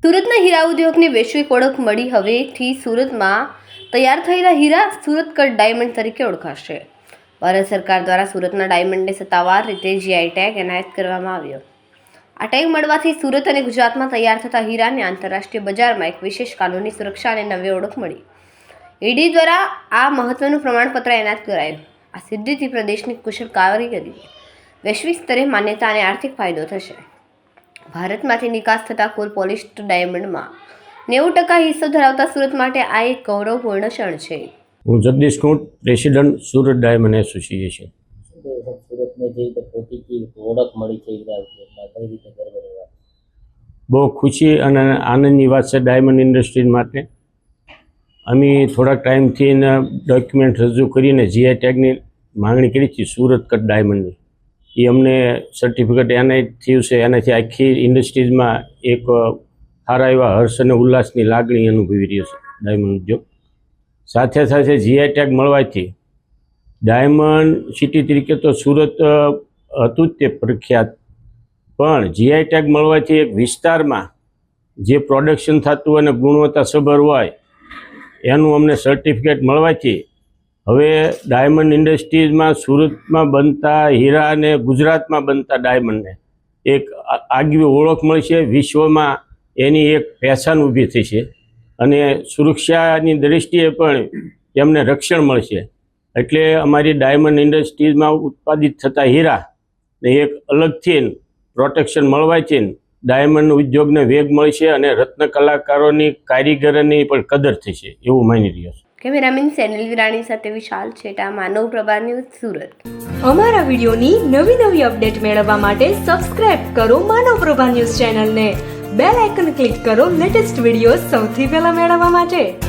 સુરતના હીરા ઉદ્યોગની વૈશ્વિક ઓળખ મળી. હવેથી સુરતમાં તૈયાર થયેલા હીરા સુરત કટ ડાયમંડ તરીકે ઓળખાશે. ભારત સરકાર દ્વારા સુરતના ડાયમંડને સત્તાવાર રીતે જીઆઈ ટેગ એનાયત કરવામાં આવ્યો. આ ટેગ મળવાથી સુરત અને ગુજરાતમાં તૈયાર થતા હીરાને આંતરરાષ્ટ્રીય બજારમાં એક વિશેષ કાનૂની સુરક્ષા અને નવી ઓળખ મળી. ઈડી દ્વારા આ મહત્વનું પ્રમાણપત્ર એનાયત કરાયું. આ સિદ્ધિથી પ્રદેશની કુશળ કારીગરી વૈશ્વિક સ્તરે માન્યતા અને આર્થિક ફાયદો થશે. ભારતમાંથી નિકાસ થતા કુલ પોલિશ્ડ ડાયમંડમાં 90% હિસ્સો ધરાવતા સુરત માટે આ એક ગૌરવપૂર્ણ ક્ષણ છે. હું Jagdish Kunt, president Surat diamond association. સુરતને જે રીતે પોતીકી ઓળખ મળી છે કઈ રીતે ગર્વ રહેવા? બહુ ખુશી અને આનંદની વાત છે ડાયમંડ ઇન્ડસ્ટ્રી માટે. અમે થોડાક ટાઈમથી ડોક્યુમેન્ટ રજૂ કરીને જીઆઈ ટેગની માંગણી કરી હતી સુરત કટ ડાયમંડની. એ અમને સર્ટિફિકેટ એનાયત થયું છે. એનાથી આખી ઇન્ડસ્ટ્રીઝમાં એક સારા એવા હર્ષ અને ઉલ્લાસની લાગણી અનુભવી રહ્યો છે ડાયમંડ ઉદ્યોગ. સાથે સાથે જીઆઈ ટેગ મળવાથી ડાયમંડ સિટી તરીકે તો સુરત હતું જ તે પ્રખ્યાત, પણ જીઆઈ ટેગ મળવાથી એક વિસ્તારમાં જે પ્રોડક્શન થતું અને ગુણવત્તાસભર હોય એનું અમને સર્ટિફિકેટ મળવાથી હવે ડાયમંડ ઇન્ડસ્ટ્રીઝમાં સુરતમાં બનતા હીરા અને ગુજરાતમાં બનતા ડાયમંડને એક આગવી ઓળખ મળશે. વિશ્વમાં એની એક પહેચાન ઊભી થઈ છે અને સુરક્ષાની દૃષ્ટિએ પણ એમને રક્ષણ મળશે. એટલે અમારી ડાયમંડ ઇન્ડસ્ટ્રીઝમાં ઉત્પાદિત થતા હીરાને એક અલગથી પ્રોટેક્શન મળવાથી ડાયમંડ ઉદ્યોગને વેગ મળશે અને રત્ન કલાકારોની કારીગરોની પણ કદર થશે એવું માની રહ્યો છું. કેમેરામેન સેનલ વિરાણી સાથે વિશાલ છેટા, માનવ પ્રભા ન્યૂઝ, સુરત. અમારા વિડીયોની નવી નવી અપડેટ મેળવવા માટે સબસ્ક્રાઇબ કરો માનવ પ્રભા ન્યૂઝ ચેનલને. બેલ આઇકન ક્લિક કરો લેટેસ્ટ વિડીયો સૌથી પહેલા મેળવવા માટે.